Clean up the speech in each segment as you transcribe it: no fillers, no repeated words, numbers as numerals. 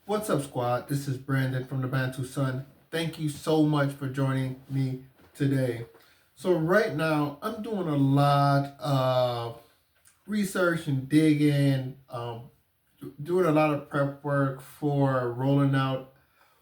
What's up, squad? This is Brandon from the Bantu Sun. Thank you so much for joining me today. So, right now, I'm doing a lot of research and digging, doing a lot of prep work for rolling out.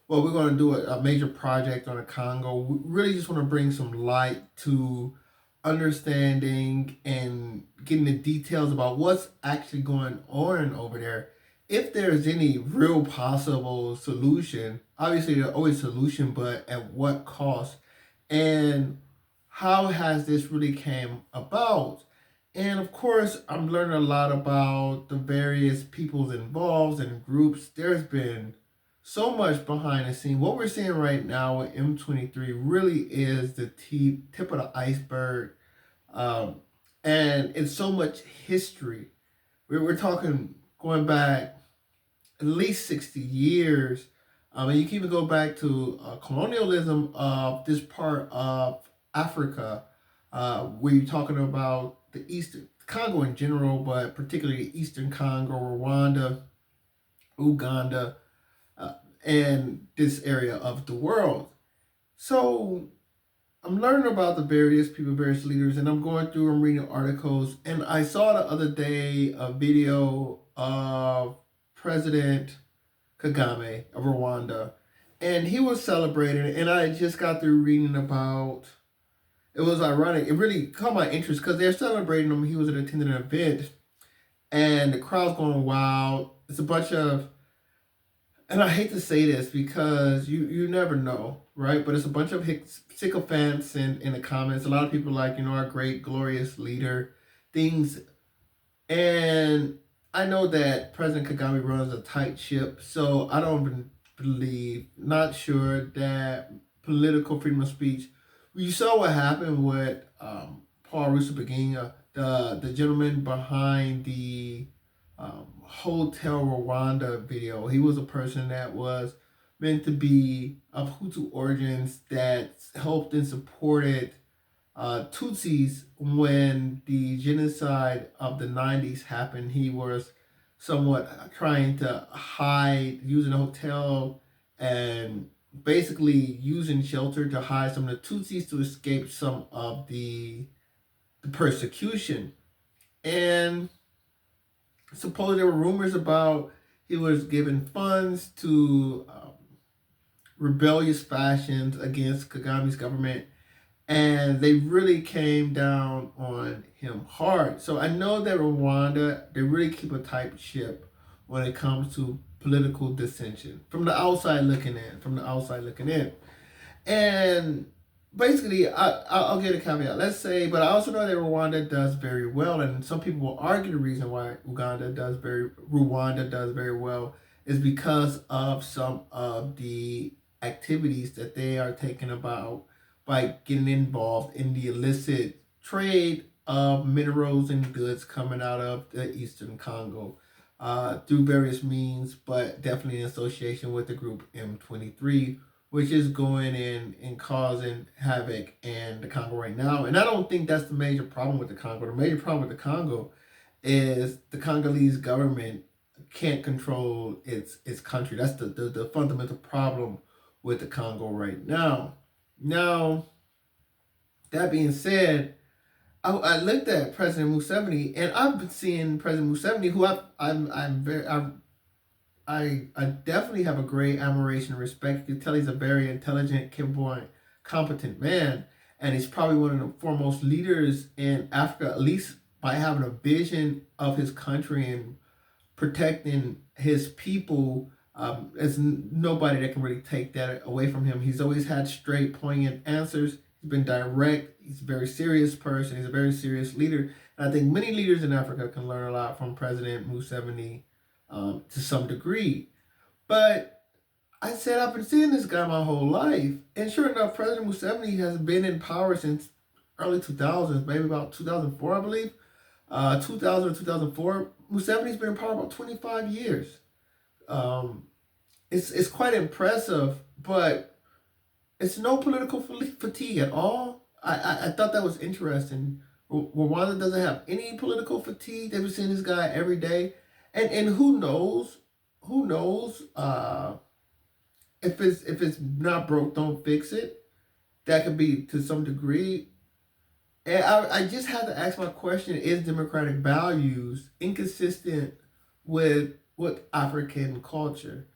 Well, we're going to do a major project on the Congo. We really just want to bring some light to understanding and getting the details about what's actually going on over there. If there's any real possible solution, obviously there's always a solution, but at what cost? And how has this really came about? And of course, I'm learning a lot about the various peoples involved and groups. There's been so much behind the scene. What we're seeing right now with M23 really is the tip of the iceberg. Um, and it's so much history. We're talking going back at least 60 years. And you can even go back to colonialism of this part of Africa, where you're talking about the Eastern Congo in general, but particularly Eastern Congo, Rwanda, Uganda, uh, and this area of the world. So I'm learning about the various people, various leaders, and I'm going through and reading articles. And I saw the other day a video of President Kagame of Rwanda, and he was celebrating. And I just got through reading about. It was ironic. It really caught my interest because they're celebrating him. He was attending an event, and the crowd's going wild. It's a bunch of, and I hate to say this because you never know, right? But it's a bunch of sycophants in the comments. A lot of people like, our great, glorious leader, things. And I know that President Kagame runs a tight ship, so I don't believe, not sure that political freedom of speech. You saw what happened with Paul Rusesabagina, the gentleman behind the Hotel Rwanda video. He was a person that was meant to be of Hutu origins that helped and supported Tutsis when the genocide of the 90s happened. He was somewhat trying to hide, using a hotel and basically using shelter to hide some of the Tutsis to escape some of the persecution. And suppose there were rumors about he was giving funds to rebellious factions against Kagame's government, and they really came down on him hard. So I know that Rwanda, they really keep a tight ship when it comes to political dissension. From the outside looking in, and basically, I'll get a caveat. Let's say, but I also know that Rwanda does very well, and some people will argue the reason why Rwanda does very well is because of some of the activities that they are taking about by getting involved in the illicit trade of minerals and goods coming out of the Eastern Congo through various means, but definitely in association with the group M23, which is going in and causing havoc in the Congo right now. And I don't think that's the major problem with the Congo. The major problem with the Congo is the Congolese government can't control its country. That's the fundamental problem with the Congo right now. Now, that being said, I looked at President Museveni, and I've been seeing President Museveni, who I definitely have a great admiration and respect. You can tell he's a very intelligent, capable, and competent man, and he's probably one of the foremost leaders in Africa, at least by having a vision of his country and protecting his people. There's nobody that can really take that away from him. He's always had straight, poignant answers. He's been direct. He's a very serious person. He's a very serious leader. And I think many leaders in Africa can learn a lot from President Museveni to some degree. But I said I've been seeing this guy my whole life. And sure enough, President Museveni has been in power since early 2000s, maybe about 2004, I believe. 2000 or 2004. Museveni's been in power about 25 years. Um, it's quite impressive, but it's no political fatigue at all. I thought that was interesting. Rwanda doesn't have any political fatigue. They've been seeing this guy every day, and who knows? who knows? If it's not broke, don't fix it. That could be to some degree. And I just had to ask my question: is democratic values inconsistent with African culture?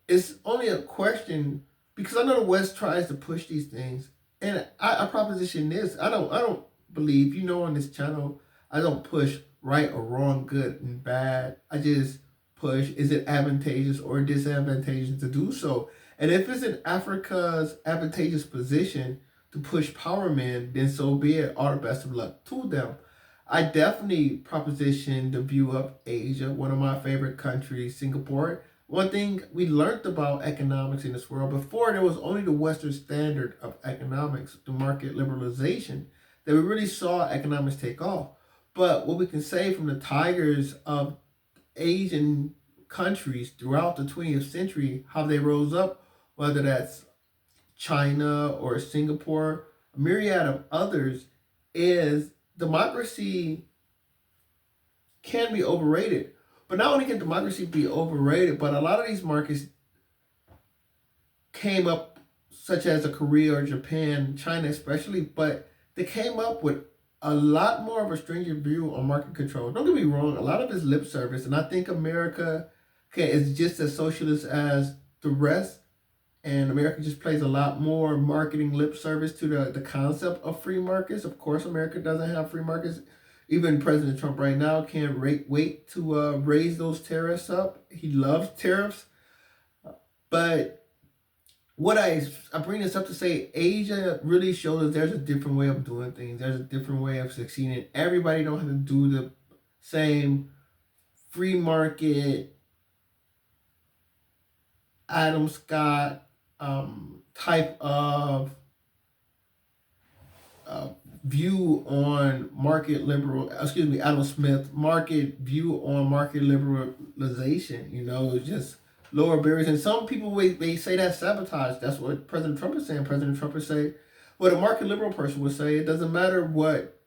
It's only a question because I know the West tries to push these things, and I proposition this: I don't believe, on this channel. I don't push right or wrong, good and bad. I just push: is it advantageous or disadvantageous to do so? And if it's in Africa's advantageous position to push power men, then so be it. All the best of luck to them. I definitely proposition the view of Asia, one of my favorite countries, Singapore. One thing we learned about economics in this world, before there was only the Western standard of economics, the market liberalization, that we really saw economics take off. But what we can say from the tigers of Asian countries throughout the 20th century, how they rose up, whether that's China or Singapore, a myriad of others, is democracy can be overrated. But not only can democracy be overrated, but a lot of these markets came up, such as a Korea or Japan, China especially, but they came up with a lot more of a stringent view on market control. Don't get me wrong, a lot of it's lip service, and I think America is just as socialist as the rest, and America just plays a lot more marketing lip service to the concept of free markets. Of course, America doesn't have free markets. Even President Trump right now can't wait to raise those tariffs up. He loves tariffs. But I bring this up to say, Asia really shows us there's a different way of doing things. There's a different way of succeeding. Everybody don't have to do the same free market Adam Scott type of view on Adam Smith market view on market liberalization. Just lower barriers. And some people they say that's sabotage. That's what President Trump is saying. President Trump is saying, what a market liberal person would say: it doesn't matter what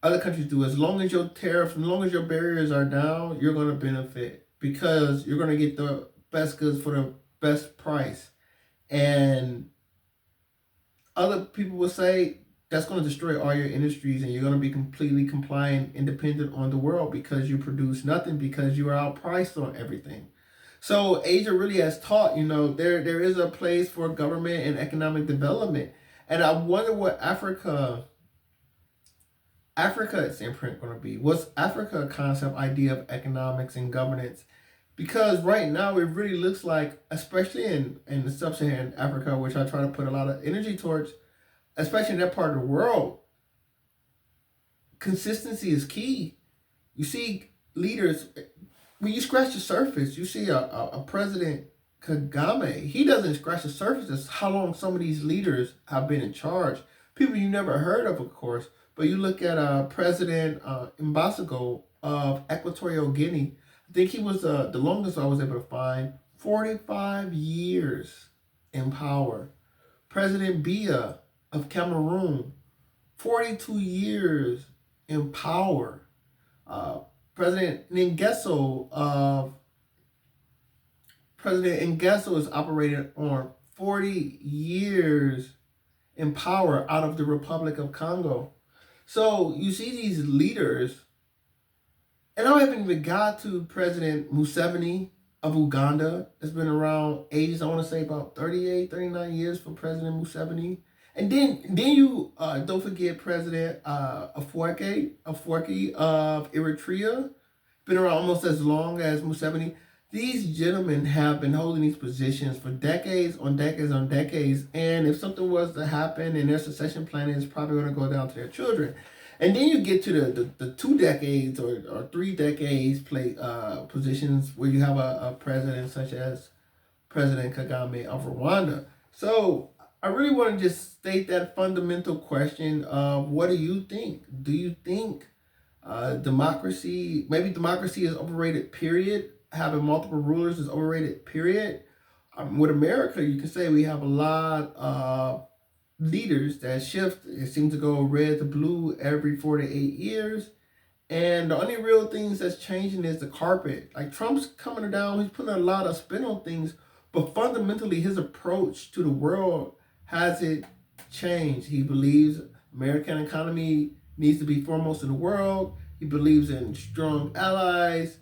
other countries do, as long as your tariffs, as long as your barriers are down, you're going to benefit because you're going to get the best goods for the best price. And other people will say that's going to destroy all your industries and you're going to be completely compliant, independent on the world because you produce nothing, because you are outpriced on everything. So Asia really has taught, there is a place for government and economic development. And I wonder what Africa's imprint going to be. What's Africa concept idea of economics and governance? Because right now it really looks like, especially in the sub-Saharan Africa, which I try to put a lot of energy towards, especially in that part of the world, consistency is key. You see leaders, when you scratch the surface, you see a President Kagame. He doesn't scratch the surface as how long some of these leaders have been in charge. People you never heard of course. But you look at President Mbasago of Equatorial Guinea. I think he was the longest I was able to find, 45 years in power. President Biya of Cameroon, 42 years in power. President Nguesso is operating on 40 years in power out of the Republic of Congo. So you see these leaders, and I haven't even got to President Museveni of Uganda. It's been around ages, I want to say about 38, 39 years for President Museveni. And then you don't forget President Afwerki of Eritrea. Been around almost as long as Museveni. These gentlemen have been holding these positions for decades on decades on decades. And if something was to happen and their succession planning is probably going to go down to their children. And then you get to the 2 decades or 3 decades positions where you have a president such as President Kagame of Rwanda. So I really want to just state that fundamental question of, what do you think? Do you think democracy is overrated, period? Having multiple rulers is overrated, period? With America, you can say we have a lot of leaders that shift. It seems to go red to blue every 4 to 8 years. And the only real things that's changing is the carpet. Like Trump's coming down, he's putting a lot of spin on things, but fundamentally his approach to the world hasn't changed. He believes American economy needs to be foremost in the world. He believes in strong allies.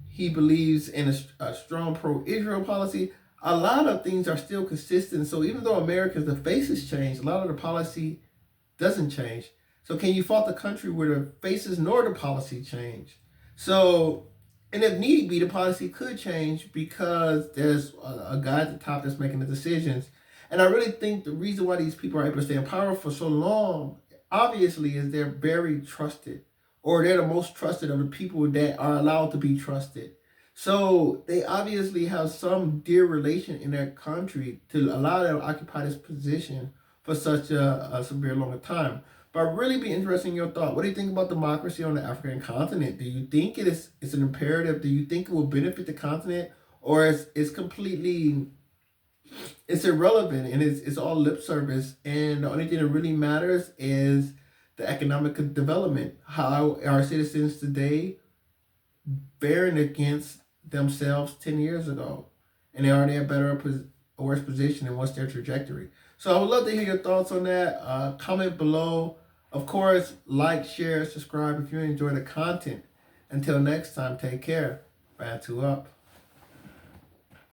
He believes in a strong pro-Israel policy. A lot of things are still consistent. So even though America's the face has changed, a lot of the policy doesn't change. So can you fault the country where the faces nor the policy change? So, and if need be, the policy could change because there's a guy at the top that's making the decisions. And I really think the reason why these people are able to stay in power for so long, obviously, is they're very trusted, or they're the most trusted of the people that are allowed to be trusted. So they obviously have some dear relation in their country to allow them to occupy this position for such a severe long time. But really be interested in your thought. What do you think about democracy on the African continent? Do you think it's an imperative? Do you think it will benefit the continent? Or it's completely it's irrelevant and it's all lip service, and the only thing that really matters is the economic development. How our citizens today bearing against themselves 10 years ago, and they already have better or worse position, and what's their trajectory. So I would love to hear your thoughts on that. Comment below. Of course, like, share, subscribe if you enjoy the content. Until next time, take care. Bantu up.